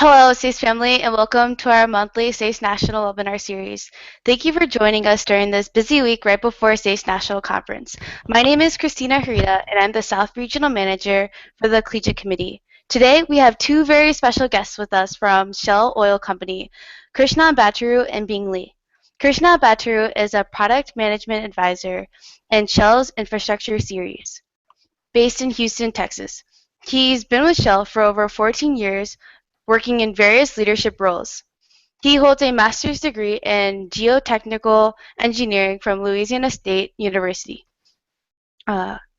Hello, SASE family, and welcome to our monthly SASE National webinar series. Thank you for joining us during this busy week right before SASE National Conference. My name is Christina Harita, and I'm the South Regional Manager for the Collegiate Committee. Today, we have two very special guests with us from Shell Oil Company, Krishna Bhattaru and Bing Lee. Krishna Bhattaru is a Product Management Advisor in Shell's Infrastructure Series, based in Houston, Texas. He's been with Shell for over 14 years, working in various leadership roles. He holds a master's degree in geotechnical engineering from Louisiana State University.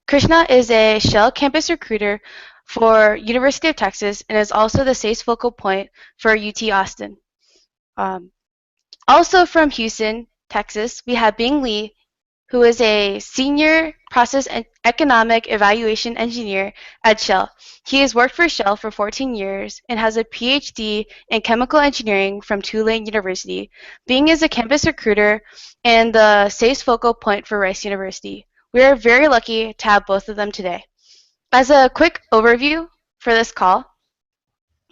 Krishna is a Shell campus recruiter for University of Texas and is also the SACE focal point for UT Austin. Also from Houston, Texas, we have Bing Lee, who is a senior process and economic evaluation engineer at Shell. He has worked for Shell for 14 years and has a PhD in chemical engineering from Tulane University. Bing is a campus recruiter and the SACE focal point for Rice University. We are very lucky to have both of them today. As a quick overview for this call,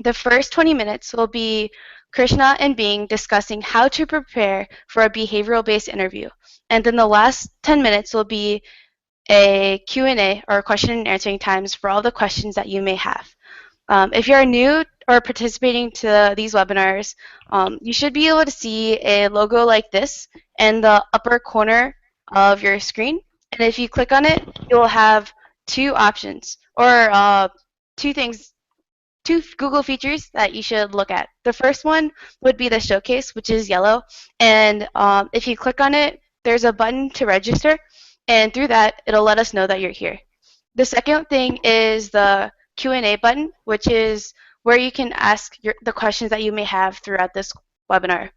the first 20 minutes will be Krishna and Bing discussing how to prepare for a behavioral-based interview. And then the last 10 minutes will be a Q&A or question and answering times for all the questions that you may have. If you're new or participating to these webinars, you should be able to see a logo like this in the upper corner of your screen. And if you click on it, you'll have two options or two Google features that you should look at. The first one would be the showcase, which is yellow. And if you click on it, there's a button to register. And through that, it'll let us know that you're here. The second thing is the Q&A button, which is where you can ask the questions that you may have throughout this webinar.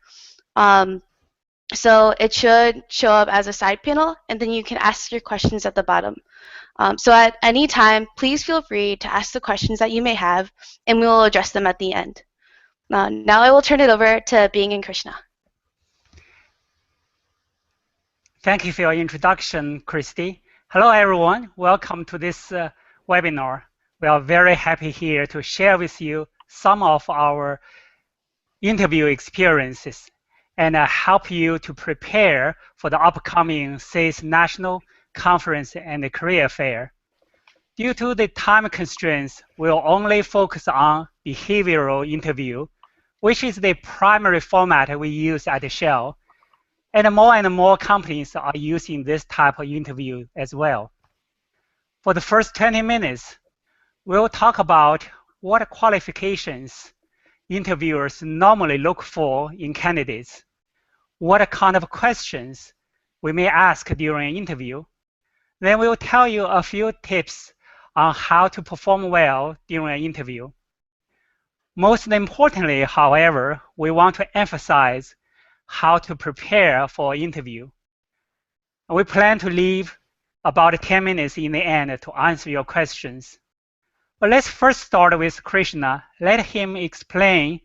So it should show up as a side panel, and then you can ask your questions at the bottom. So at any time, please feel free to ask the questions that you may have, and we will address them at the end. Now I will turn it over to Bing and Krishna. Thank you for your introduction, Christy. Hello, everyone. Welcome to this webinar. We are very happy here to share with you some of our interview experiences and help you to prepare for the upcoming SASE National Conference and the Career Fair. Due to the time constraints, we'll only focus on behavioral interview, which is the primary format we use at Shell. And more companies are using this type of interview as well. For the first 20 minutes, we'll talk about what qualifications interviewers normally look for in candidates, what kind of questions we may ask during an interview. Then we'll tell you a few tips on how to perform well during an interview. Most importantly, however, we want to emphasize how to prepare for an interview. We plan to leave about 10 minutes in the end to answer your questions. But let's first start with Krishna. Let him explain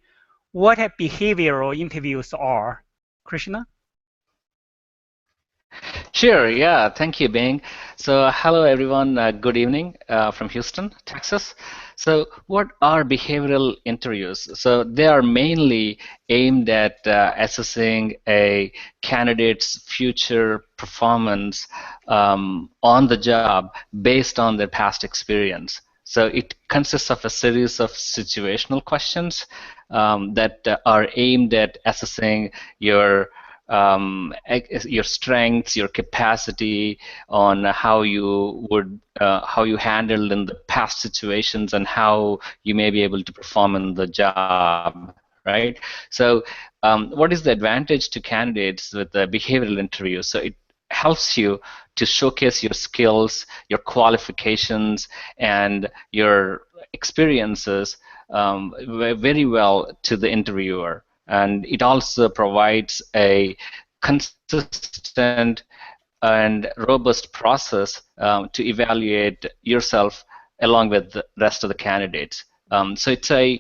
what behavioral interviews are. Krishna? Sure, yeah, thank you, Bing. So hello, everyone. Good evening from Houston, Texas. So what are behavioral interviews? So they are mainly aimed at assessing a candidate's future performance on the job based on their past experience. So it consists of a series of situational questions that are aimed at assessing your strengths, your capacity on how you handled in the past situations and how you may be able to perform in the job, right? So what is the advantage to candidates with the behavioral interview? So it helps you to showcase your skills, your qualifications, and your experiences very well to the interviewer. And it also provides a consistent and robust process to evaluate yourself along with the rest of the candidates. So it's a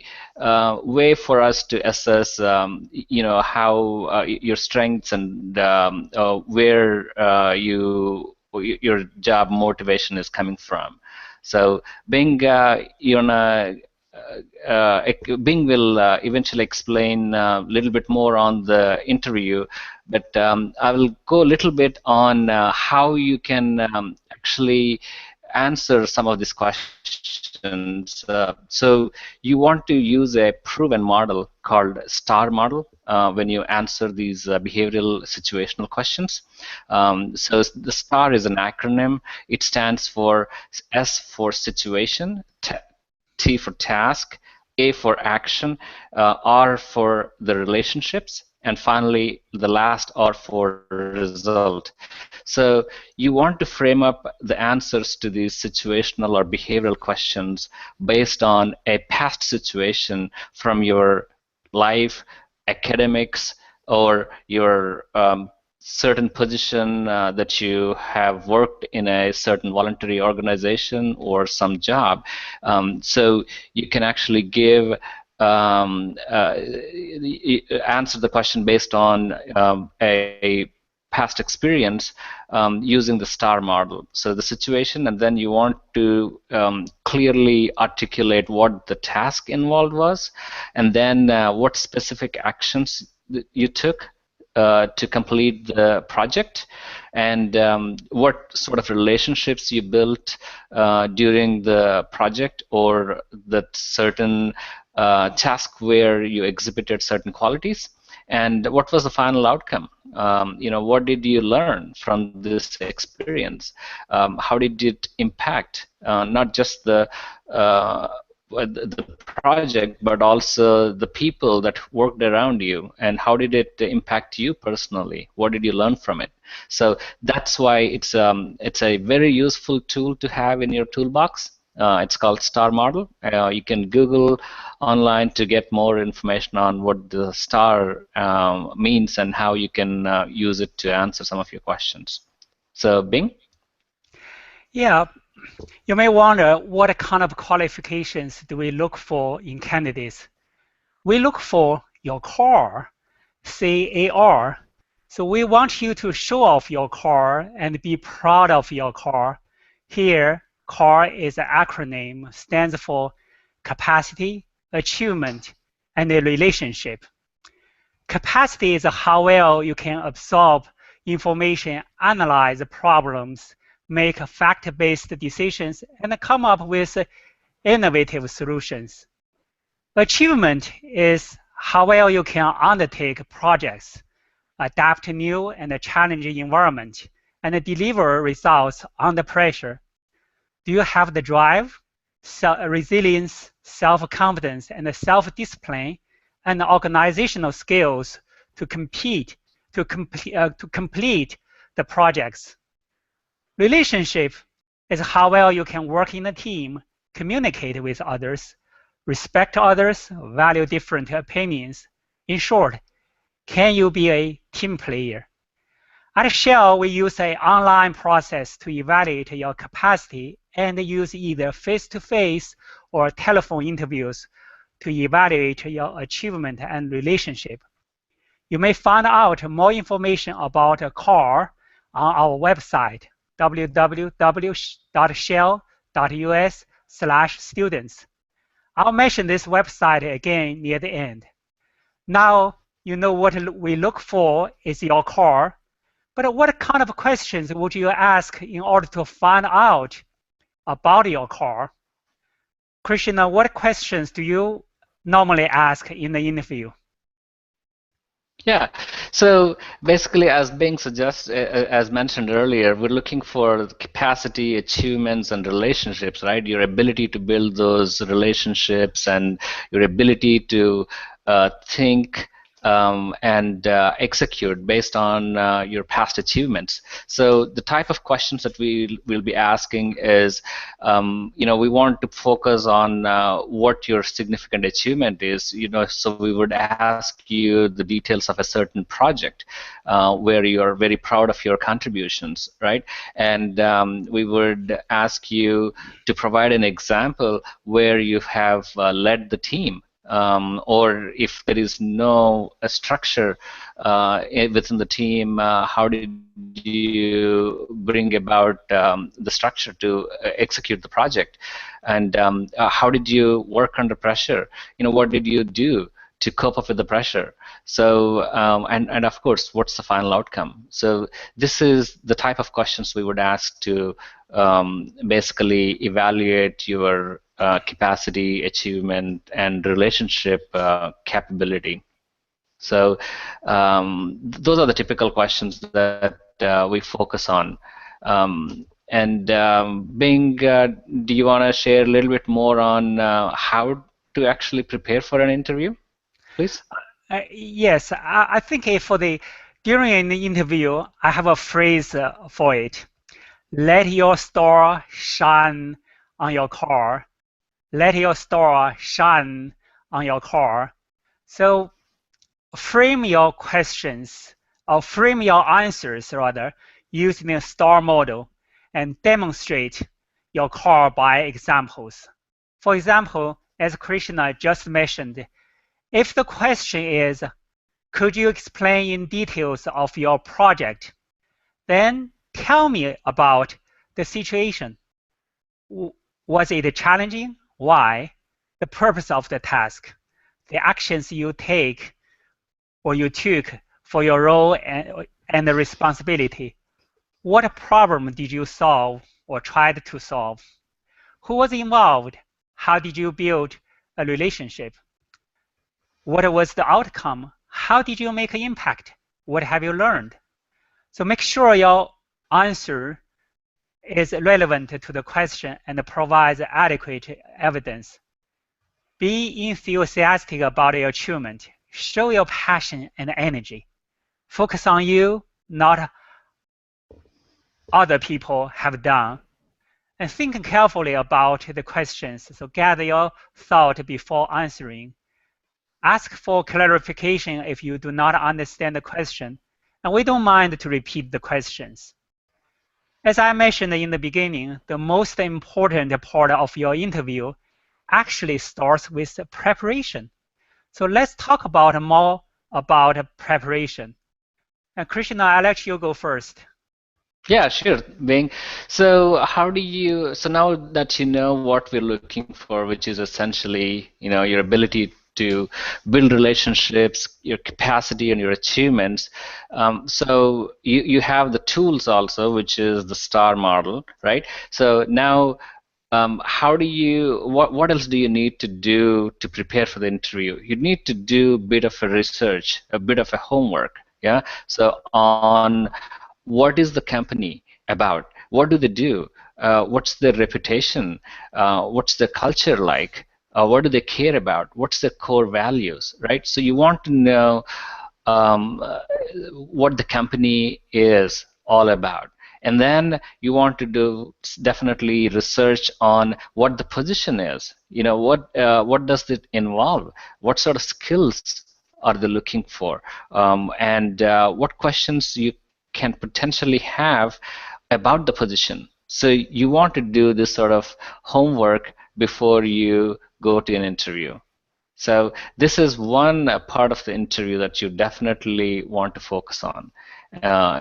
way for us to assess, how your strengths and where your job motivation is coming from. So, Bing, you wanna Bing will eventually explain a little bit more on the interview, but I will go a little bit on how you can actually answer some of these questions. So you want to use a proven model called STAR model when you answer these behavioral situational questions. So the STAR is an acronym. It stands for S for situation, T for task, A for action, R for the relationships, and finally the last R for result. So you want to frame up the answers to these situational or behavioral questions based on a past situation from your life, academics, or your certain position that you have worked in a certain voluntary organization or some job. So you can actually give answer the question based on a past experience using the STAR model. So the situation, and then you want to clearly articulate what the task involved was, and then what specific actions you took to complete the project, and what sort of relationships you built during the project or that certain task where you exhibited certain qualities, and what was the final outcome. What did you learn from this experience? How did it impact not just the project, but also the people that worked around you, and how did it impact you personally? What did you learn from it? So that's why it's a very useful tool to have in your toolbox. It's called STAR model. You can Google online to get more information on what the STAR means and how you can use it to answer some of your questions. So Bing? Yeah, you may wonder what kind of qualifications do we look for in candidates. We look for your car, CAR. So we want you to show off your car and be proud of your car. Here, CAR is an acronym, stands for capacity, achievement, and a relationship. Capacity is how well you can absorb information, analyze problems, make fact-based decisions, and come up with innovative solutions. Achievement is how well you can undertake projects, adapt to new and challenging environment, and deliver results under pressure. Do you have the drive, resilience, self-confidence, and self-discipline, and organizational skills to complete the projects? Relationship is how well you can work in a team, communicate with others, respect others, value different opinions. In short, can you be a team player? At Shell, we use an online process to evaluate your capacity and use either face-to-face or telephone interviews to evaluate your achievement and relationship. You may find out more information about a CAR on our website, www.shell.us/students. I'll mention this website again near the end. Now you know what we look for is your car, but what kind of questions would you ask in order to find out about your car? Krishna, what questions do you normally ask in the interview? Yeah, so basically, as Bing suggests, as mentioned earlier, we're looking for capacity, achievements, and relationships, right? Your ability to build those relationships and your ability to think and execute based on your past achievements. So the type of questions that we will be asking is, we want to focus on what your significant achievement is. So we would ask you the details of a certain project where you are very proud of your contributions, right? And we would ask you to provide an example where you have led the team or if there is no structure within the team, how did you bring about the structure to execute the project, and how did you work under pressure? What did you do to cope up with the pressure? So and of course, what's the final outcome? So this is the type of questions we would ask to basically evaluate your capacity, achievement, and relationship capability. So those are the typical questions that we focus on. Bing, do you want to share a little bit more on how to actually prepare for an interview, please? Yes, I think during an interview, I have a phrase for it. Let your star shine on your car. Let your star shine on your car. So frame your questions, or frame your answers rather, using a star model and demonstrate your car by examples. For example, as Krishna just mentioned, if the question is, could you explain in details of your project? Then tell me about the situation. Was it challenging? Why? The purpose of the task, the actions you take or you took for your role and the responsibility. What problem did you solve or tried to solve? Who was involved? How did you build a relationship? What was the outcome? How did you make an impact? What have you learned? So make sure your answer is relevant to the question and provides adequate evidence. Be enthusiastic about your achievement. Show your passion and energy. Focus on you, not other people have done. And think carefully about the questions. So gather your thought before answering. Ask for clarification if you do not understand the question, and we don't mind to repeat the questions. As I mentioned in the beginning, the most important part of your interview actually starts with preparation. So let's talk more about preparation. And Krishna, I'll let you go first. Yeah, sure, Bing. So so now that you know what we're looking for, which is essentially, your ability to build relationships, your capacity and your achievements. So you have the tools also, which is the STAR model, right? So now what else do you need to do to prepare for the interview? You need to do a bit of a research, a bit of a homework, yeah? So on what is the company about? What do they do? What's their reputation? What's their culture like? What do they care about? What's their core values, right? So you want to know what the company is all about. And then you want to do definitely research on what the position is. What does it involve? What sort of skills are they looking for? And what questions you can potentially have about the position. So you want to do this sort of homework before you go to an interview. So this is one part of the interview that you definitely want to focus on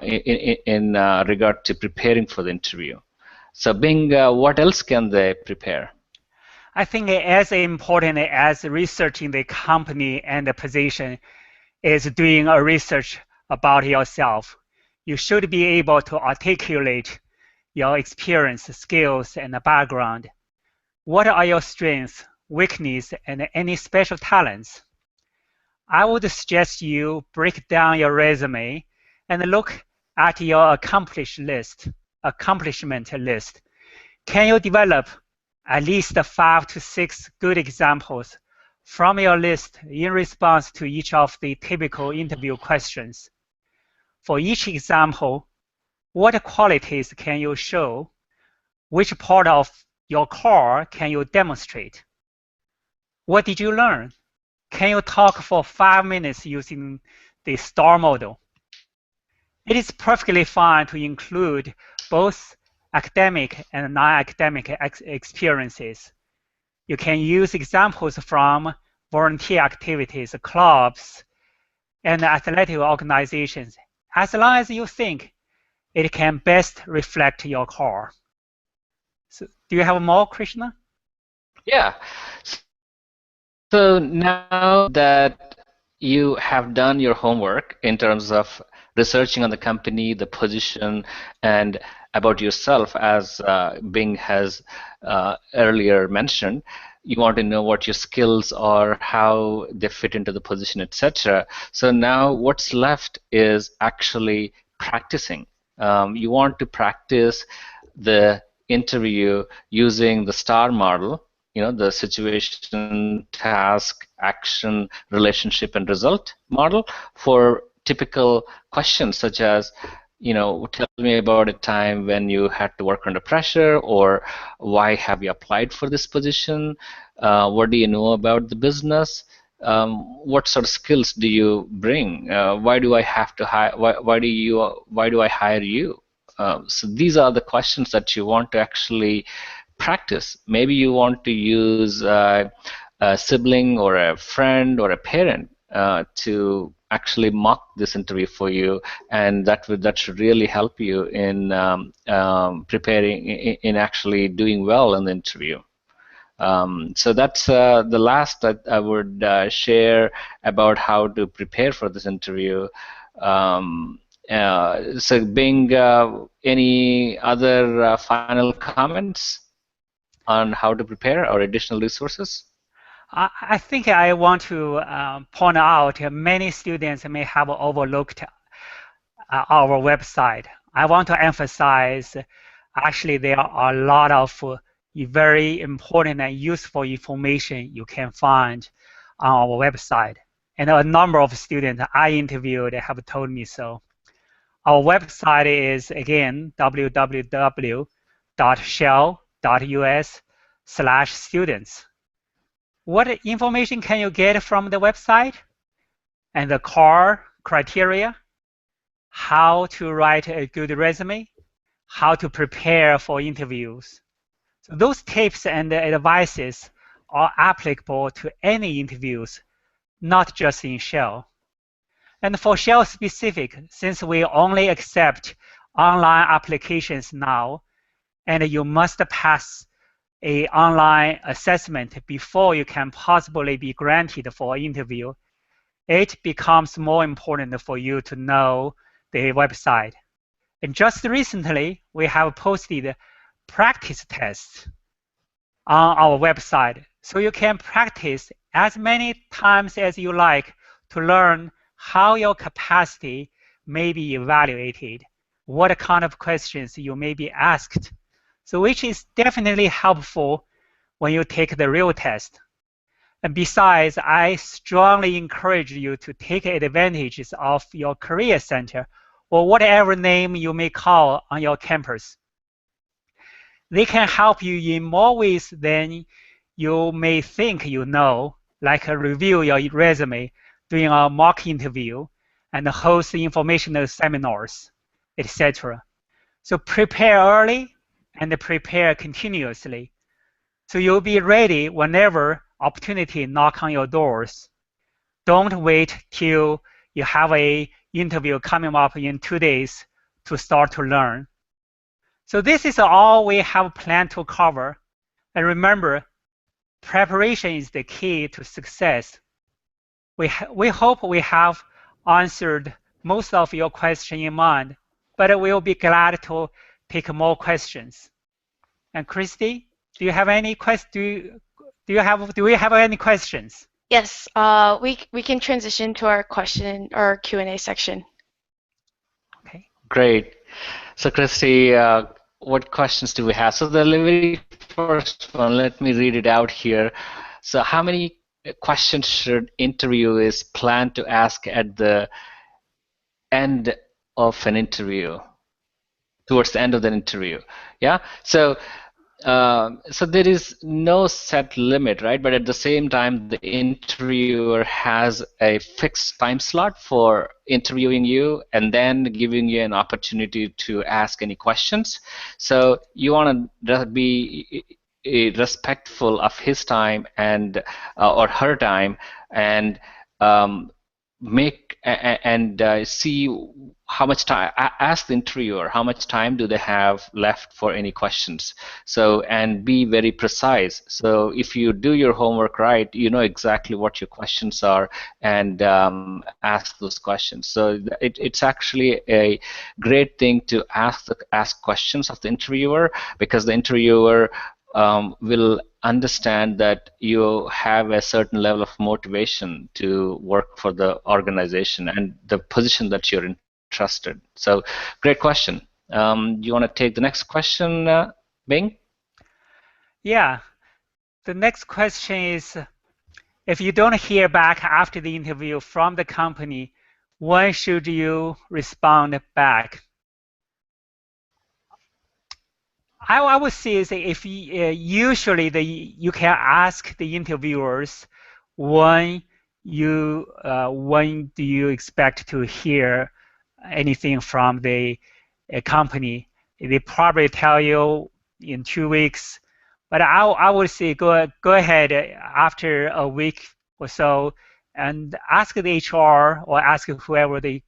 in regard to preparing for the interview. So Bing, what else can they prepare? I think as important as researching the company and the position is doing a research about yourself. You should be able to articulate your experience, skills, and background. What are your strengths, weaknesses, and any special talents? I would suggest you break down your resume and look at your accomplishment list. Can you develop at least 5 to 6 good examples from your list in response to each of the typical interview questions? For each example, what qualities can you show? Which part of your car can you demonstrate? What did you learn? Can you talk for 5 minutes using the STAR model? It is perfectly fine to include both academic and non-academic experiences. You can use examples from volunteer activities, clubs, and athletic organizations, as long as you think it can best reflect your core. So, do you have more, Krishna? Yeah. So now that you have done your homework in terms of researching on the company, the position, and about yourself, as Bing has earlier mentioned, you want to know what your skills are, how they fit into the position, etc. So now what's left is actually practicing. You want to practice the interview using the STAR model, the situation, task, action, relationship, and result model for typical questions such as, tell me about a time when you had to work under pressure, or why have you applied for this position? What do you know about the business? What sort of skills do you bring? Why do I have to hire? Why do I hire you? So these are the questions that you want to actually practice. Maybe you want to use a sibling or a friend or a parent to actually mock this interview for you, and that should really help you in preparing, in actually doing well in the interview. So that's the last that I would share about how to prepare for this interview. So Bing, any other final comments on how to prepare or additional resources? I think I want to point out many students may have overlooked our website. I want to emphasize actually there are a lot of very important and useful information you can find on our website. And a number of students I interviewed have told me so. Our website is, again, www.shell.us/students. What information can you get from the website? And the core criteria, how to write a good resume, how to prepare for interviews. So those tips and advices are applicable to any interviews, not just in Shell. And for Shell specific, since we only accept online applications now, and you must pass an online assessment before you can possibly be granted for an interview, it becomes more important for you to know the website. And just recently, we have posted practice tests on our website, so you can practice as many times as you like to learn how your capacity may be evaluated, what kind of questions you may be asked. So which is definitely helpful when you take the real test. And besides, I strongly encourage you to take advantages of your career center or whatever name you may call on your campus. They can help you in more ways than you may think you know, like review your resume, doing a mock interview, and host informational seminars, etc. So prepare early and prepare continuously. So you'll be ready whenever opportunity knock on your doors. Don't wait till you have an interview coming up in 2 days to start to learn. So this is all we have planned to cover. And remember, preparation is the key to success. We hope we have answered most of your questions in mind, but we'll be glad to take more questions. And Christy, do you have any do we have any questions? Yes, we can transition to our question or Q&A section. Okay. Great. So Christy, what questions do we have? So the very first one, let me read it out here. So how many questions should interviewers plan to ask at the end of an interview, towards the end of the interview? Yeah. So so there is no set limit, right? But at the same time, the interviewer has a fixed time slot for interviewing you and then giving you an opportunity to ask any questions. So you want to be respectful of his time and or her time, and um, make and see how much time, ask the interviewer how much time do they have left for any questions. So, and be very precise. So if you do your homework right, you know exactly what your questions are, and ask those questions. So it's actually a great thing to ask questions of the interviewer, because the interviewer will understand that you have a certain level of motivation to work for the organization and the position that you're interested. So, great question. You want to take the next question, Bing? Yeah. The next question is, if you don't hear back after the interview from the company, when should you respond back? I would say is if usually you can ask the interviewers when when do you expect to hear anything from the company. They probably tell you in 2 weeks, but I would say go ahead after a week or so and ask the HR or ask whoever the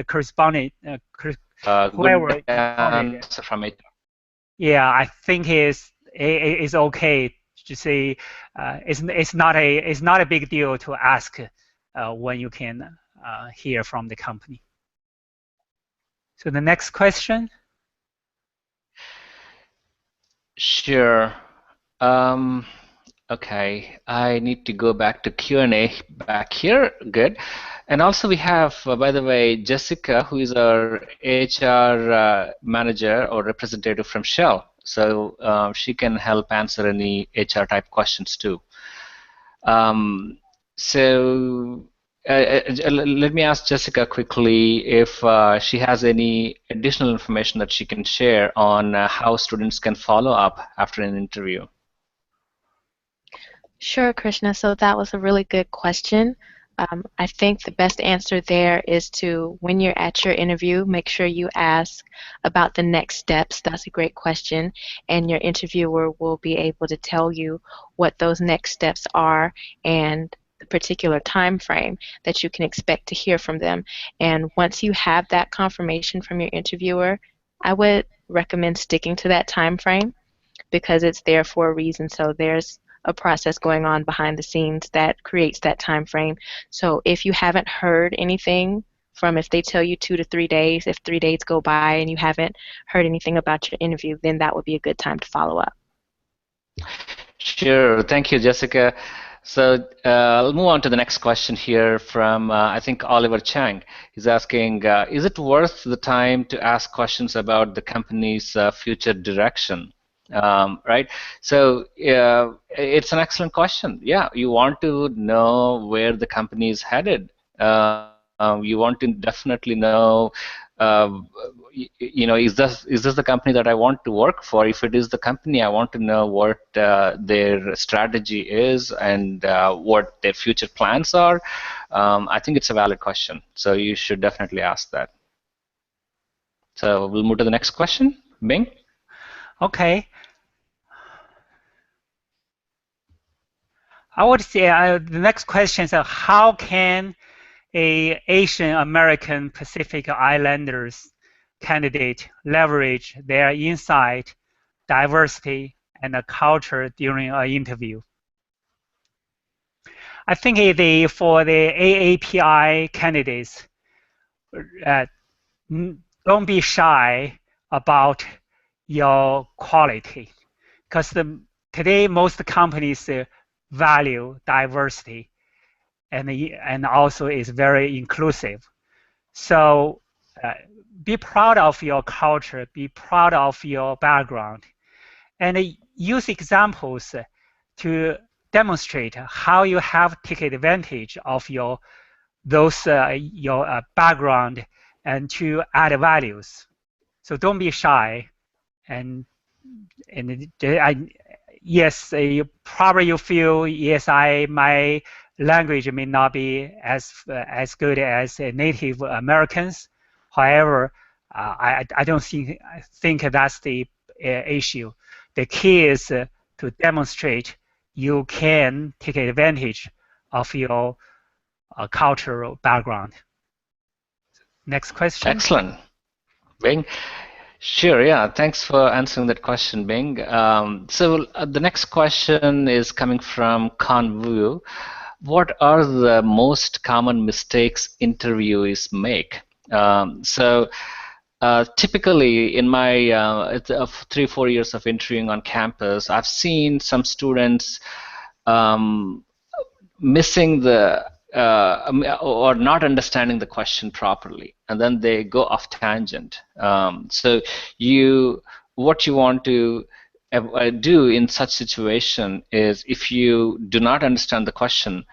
correspondent Good whoever responded. answer from it. Yeah, I think it's okay to say it's not a big deal to ask when you can hear from the company. So the next question. Sure. Um, okay, I need to go back to Q&A back here. Good. And also we have, by the way, Jessica, who is our HR manager or representative from Shell. So she can help answer any HR type questions too. So let me ask Jessica quickly if she has any additional information that she can share on how students can follow up after an interview. Sure, Krishna. So that was a really good question. I think the best answer there is to, when you're at your interview, make sure you ask about the next steps. That's a great question. And your interviewer will be able to tell you what those next steps are and the particular time frame that you can expect to hear from them. And once you have that confirmation from your interviewer, I would recommend sticking to that time frame because it's there for a reason. So there's a process going on behind the scenes that creates that time frame. So if you haven't heard anything from, if they tell you 2 to 3 days, if 3 days go by and you haven't heard anything about your interview, then that would be a good time to follow up. Sure. Thank you, Jessica. So I'll move on to the next question here from, I think, Oliver Chang. He's asking, is it worth the time to ask questions about the company's future direction? Right? So it's an excellent question. Yeah, you want to know where the company is headed. You want to definitely know, is this the company that I want to work for? If it is the company, I want to know what their strategy is and what their future plans are. I think it's a valid question. So you should definitely ask that. So we'll move to the next question. Bing? Okay. I would say the next question is how can a Asian American Pacific Islanders candidate leverage their insight, diversity, and culture during an interview? I think for the AAPI candidates, don't be shy about your quality, because today most companies value diversity and also is very inclusive. So be proud of your culture, be proud of your background, and use examples to demonstrate how you have taken advantage of your background and to add values. So don't be shy, and yes, probably you feel yes, my language may not be as good as Native Americans. However, I don't think that's the issue. the key is to demonstrate you can take advantage of your cultural background. Next question. Excellent. Bing. Sure, yeah. Thanks for answering that question, Bing. So the next question is coming from Convu. What are the most common mistakes interviewees make? Typically, in my 3-4 years of interviewing on campus, I've seen some students missing the or not understanding the question properly, and then they go off tangent. So what you want to do in such situation is, if you do not understand the question,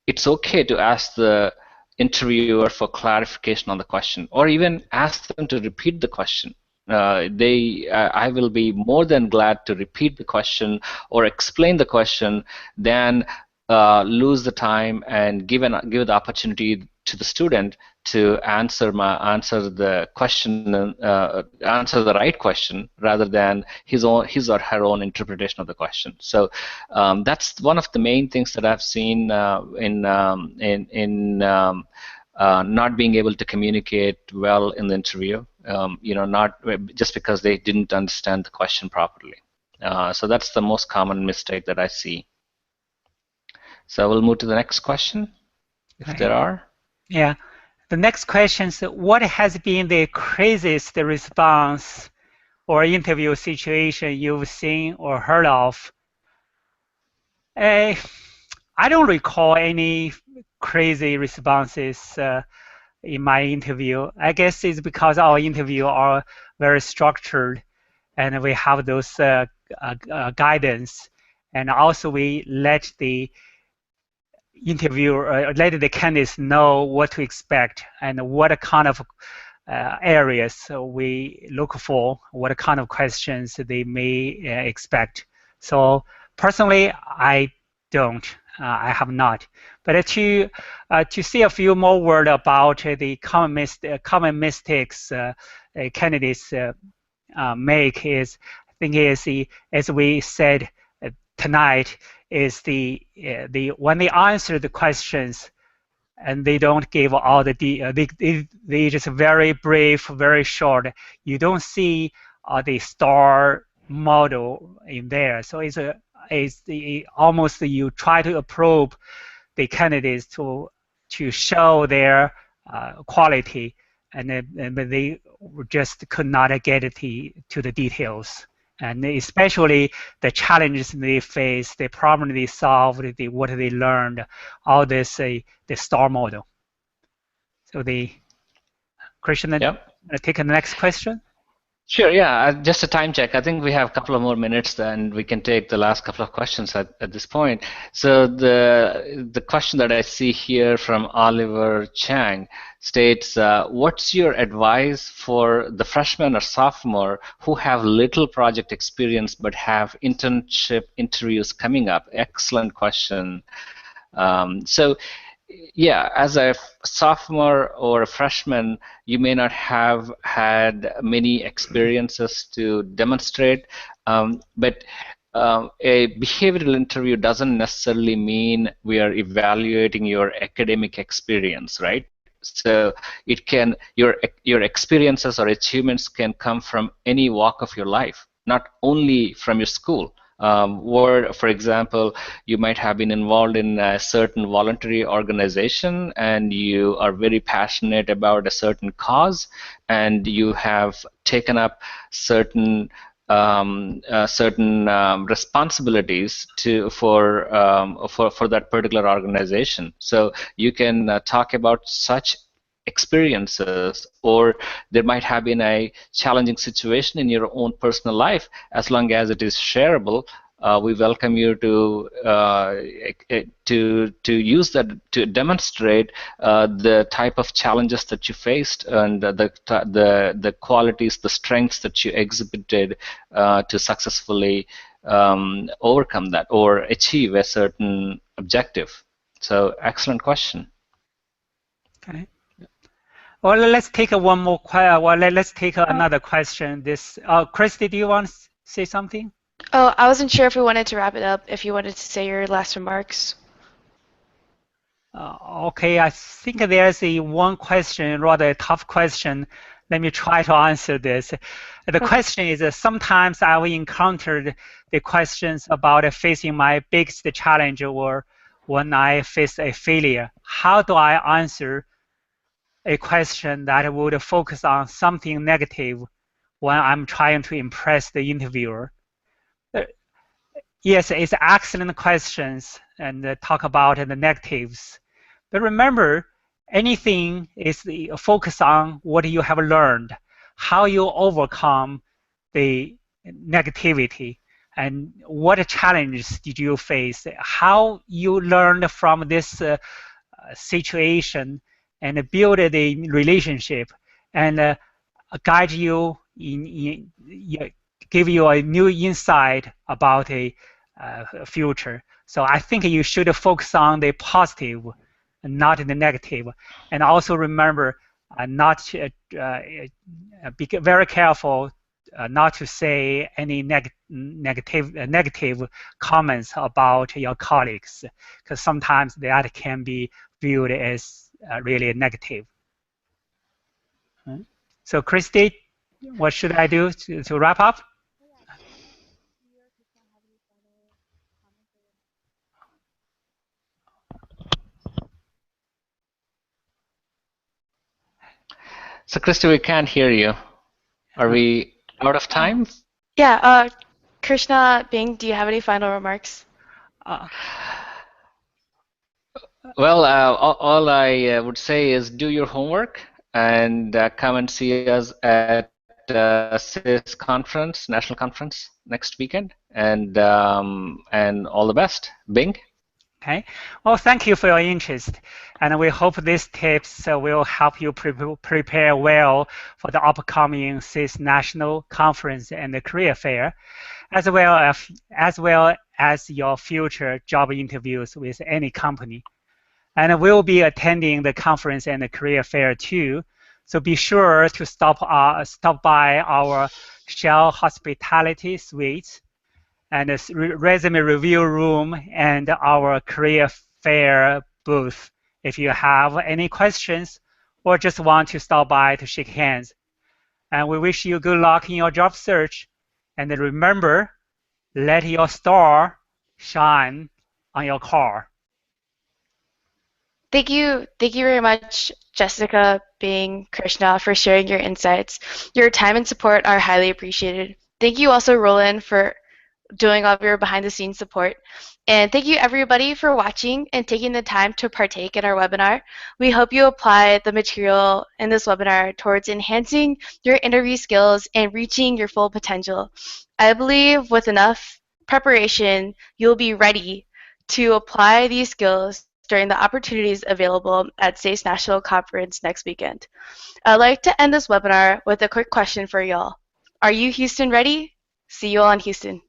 it's okay to ask the interviewer for clarification on the question, or even ask them to repeat the question. I will be more than glad to repeat the question or explain the question than lose the time and give the opportunity to the student to answer the question, answer the right question, rather than his or her own interpretation of the question. So that's one of the main things that I've seen in not being able to communicate well in the interview. Not just because they didn't understand the question properly. So that's the most common mistake that I see. So we'll move to the next question, if there are. Yeah. The next question is, what has been the craziest response or interview situation you've seen or heard of? I don't recall any crazy responses in my interview. I guess it's because our interview are very structured, and we have those guidance, and also we let the interviewer, let the candidates know what to expect and what kind of areas we look for, what kind of questions they may expect. So personally, I don't. I have not. But to see a few more words about the common mistakes candidates make is, I think, as we said tonight, is when they answer the questions and they don't give all the they just very brief, very short. You don't see the star model in there. So it's almost you try to probe the candidates to show their quality, but they just could not get to the details. And especially the challenges they face, the problem they solved, what they learned, all this, the STAR model. So Krishna, yep. Take the next question. Sure, yeah, just a time check. I think we have a couple of more minutes, and we can take the last couple of questions at this point. So the question that I see here from Oliver Chang states, what's your advice for the freshman or sophomore who have little project experience but have internship interviews coming up? Excellent question. So yeah, as a sophomore or a freshman, you may not have had many experiences to demonstrate, but a behavioral interview doesn't necessarily mean we are evaluating your academic experience, right? So it can, your experiences or achievements can come from any walk of your life, not only from your school. Or, for example, you might have been involved in a certain voluntary organization and you are very passionate about a certain cause, and you have taken up certain responsibilities for that particular organization. So you can talk about such experiences, or there might have been a challenging situation in your own personal life. As long as it is shareable, we welcome you to use that to demonstrate the type of challenges that you faced and the qualities, the strengths that you exhibited to successfully overcome that or achieve a certain objective. So, excellent question. Okay. Well, let's take one more question. Well, let's take another question. Christy, do you want to say something? Oh, I wasn't sure if we wanted to wrap it up, if you wanted to say your last remarks. Okay, I think there's one question, rather a tough question. Let me try to answer this. The Okay. question is, sometimes I've encountered the questions about facing my biggest challenge or when I face a failure. How do I answer a question that would focus on something negative when I'm trying to impress the interviewer? Uh, Yes, it's excellent questions and talk about the negatives. But remember, anything is the focus on what you have learned, how you overcome the negativity, and what challenges did you face, how you learned from this situation and build the relationship and guide you give you a new insight about a future. So I think you should focus on the positive, not the negative, and also remember not to, be very careful not to say any negative comments about your colleagues, because sometimes that can be viewed as really negative. So, Christy, what should I do to wrap up? So, Christy, we can't hear you. Are Uh, we out of Oh. time? Yeah, Krishna, Bing, do you have any final remarks? uh, Well, all I would say is do your homework and come and see us at SASE Conference, National Conference next weekend, and all the best. Bing. Okay. Well, thank you for your interest, and we hope these tips will help you prepare well for the upcoming SASE National Conference and the Career Fair, as well as your future job interviews with any company. And we'll be attending the conference and the career fair too. So be sure to stop by our Shell Hospitality Suite and the resume review room and our career fair booth if you have any questions or just want to stop by to shake hands. And we wish you good luck in your job search. And remember, let your star shine on your car. Thank you very much, Jessica, Bing, Krishna, for sharing your insights. Your time and support are highly appreciated. Thank you also, Roland, for doing all of your behind the scenes support. And thank you everybody for watching and taking the time to partake in our webinar. We hope you apply the material in this webinar towards enhancing your interview skills and reaching your full potential. I believe with enough preparation, you'll be ready to apply these skills during the opportunities available at SASE National Conference next weekend. I'd like to end this webinar with a quick question for y'all. Are you Houston ready? See you all in Houston.